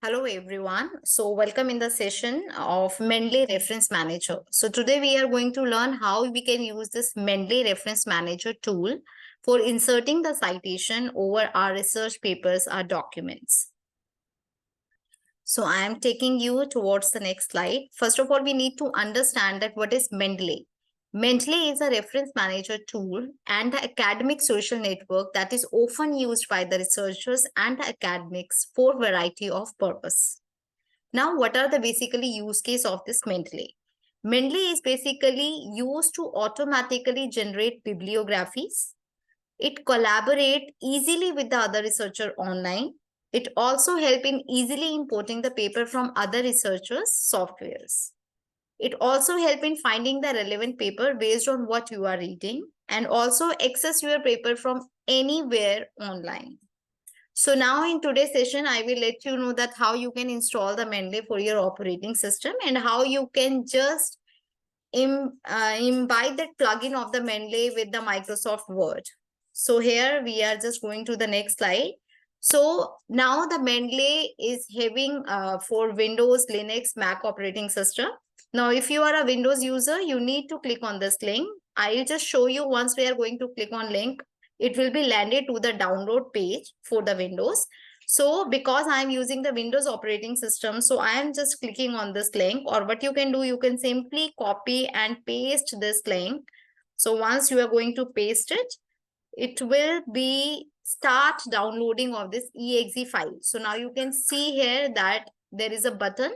Hello everyone. So welcome in the session of Mendeley Reference Manager. So today we are going to learn how we can use this Mendeley Reference Manager tool for inserting the citation over our research papers or documents. So I am taking you towards the next slide. First of all, we need to understand that what is Mendeley. Mendeley is a reference manager tool and the academic social network that is often used by the researchers and the academics for variety of purpose. Now, what are the basically use case of this Mendeley? Mendeley is basically used to automatically generate bibliographies. It collaborate easily with the other researcher online. It also help in easily importing the paper from other researchers' softwares. It also help in finding the relevant paper based on what you are reading and also access your paper from anywhere online. So now in today's session, I will let you know that how you can install the Mendeley for your operating system and how you can just imbibe that plugin of the Mendeley with the Microsoft Word. So here we are just going to the next slide. So now the Mendeley is having for Windows, Linux, Mac operating system. Now, if you are a Windows user, you need to click on this link. I'll just show you once we are going to click on link, it will be landed to the download page for the Windows. So because I'm using the Windows operating system, so I am just clicking on this link, or what you can do, you can simply copy and paste this link. So once you are going to paste it, it will be start downloading of this exe file. So now you can see here that there is a button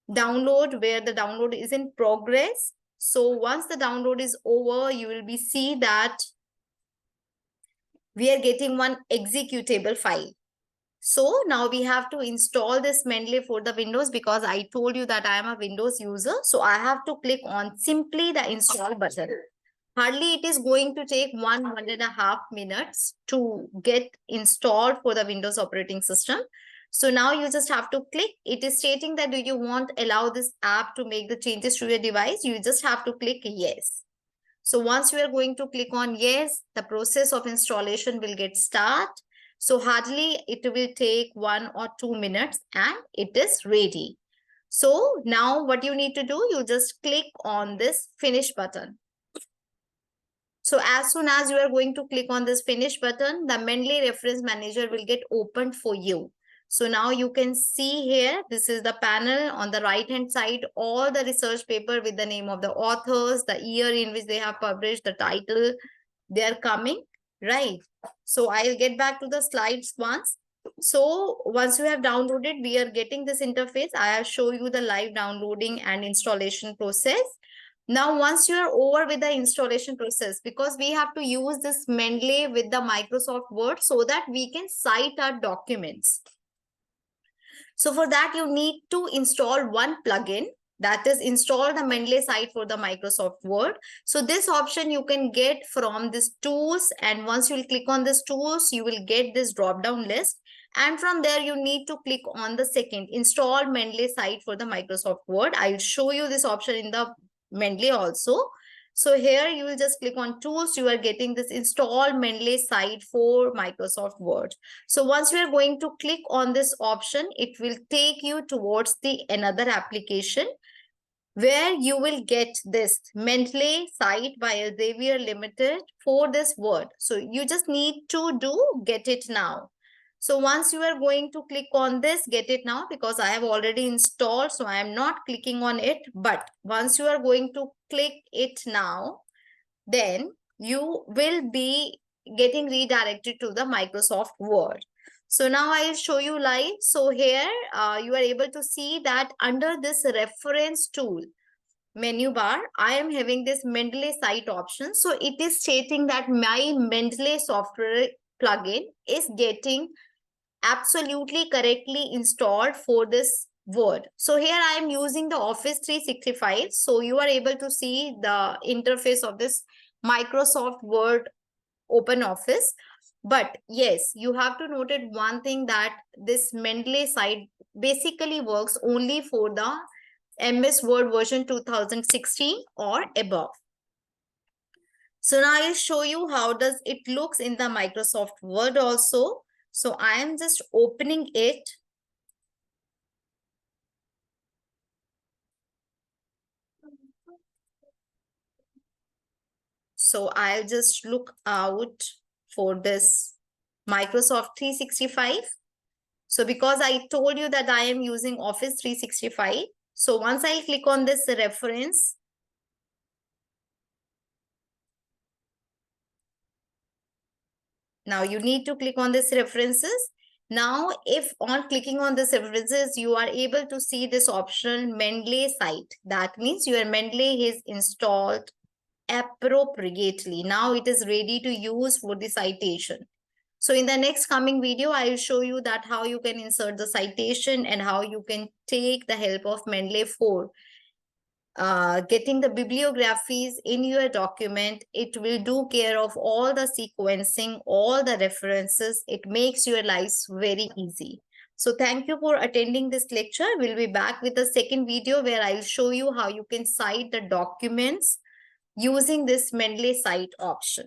download where the download is in progress. So once the download is over, you will be see that we are getting one executable file. So now we have to install this Mendeley for the Windows because I told you that I am a Windows user. So I have to click on simply the install button. Hardly it is going to take 1.5 minutes to get installed for the Windows operating system. So now you just have to click. It is stating that do you want allow this app to make the changes to your device? You just have to click yes. So once you are going to click on yes, the process of installation will get start. So hardly it will take 1 or 2 minutes and it is ready. So now what you need to do, you just click on this finish button. So as soon as you are going to click on this finish button, the Mendeley reference manager will get opened for you. So now you can see here, this is the panel on the right hand side, all the research paper with the name of the authors, the year in which they have published, the title, they are coming, right? So I'll get back to the slides once. So once you have downloaded, we are getting this interface. I have shown you the live downloading and installation process. Now, once you are over with the installation process, because we have to use this Mendeley with the Microsoft Word so that we can cite our documents. So for that, you need to install one plugin, that is install the Mendeley site for the Microsoft Word. So this option you can get from this tools, and once you will click on this tools, you will get this drop down list. And from there, you need to click on the second install Mendeley site for the Microsoft Word. I'll show you this option in the Mendeley also. So here you will just click on tools. You are getting this install Mendeley site for Microsoft Word. So once you are going to click on this option, it will take you towards the another application where you will get this Mendeley site by Elsevier Limited for this Word. So you just need to do get it now. So once you are going to click on this, get it now, because I have already installed, so I am not clicking on it. But once you are going to click it now, then you will be getting redirected to the Microsoft Word. So now I will show you live. So here you are able to see that under this reference tool menu bar, I am having this Mendeley site option. So it is stating that my Mendeley software plugin is getting absolutely correctly installed for this Word. So here I am using the Office 365. So you are able to see the interface of this Microsoft Word Open Office. But yes, you have to note it one thing, that this Mendeley site basically works only for the MS Word version 2016 or above. So now I'll show you how does it looks in the Microsoft Word also. So I am just opening it. So I'll just look out for this Microsoft 365. So because I told you that I am using Office 365, so once I'll click on this reference, now you need to click on this references. Now, if on clicking on this references, you are able to see this optional Mendeley site. That means your Mendeley is installed appropriately. Now it is ready to use for the citation. So in the next coming video, I will show you that how you can insert the citation and how you can take the help of Mendeley for getting the bibliographies in your document. It will do care of all the sequencing, all the references. It makes your lives very easy. So thank you for attending this lecture. We'll be back with the second video where I'll show you how you can cite the documents using this Mendeley cite option.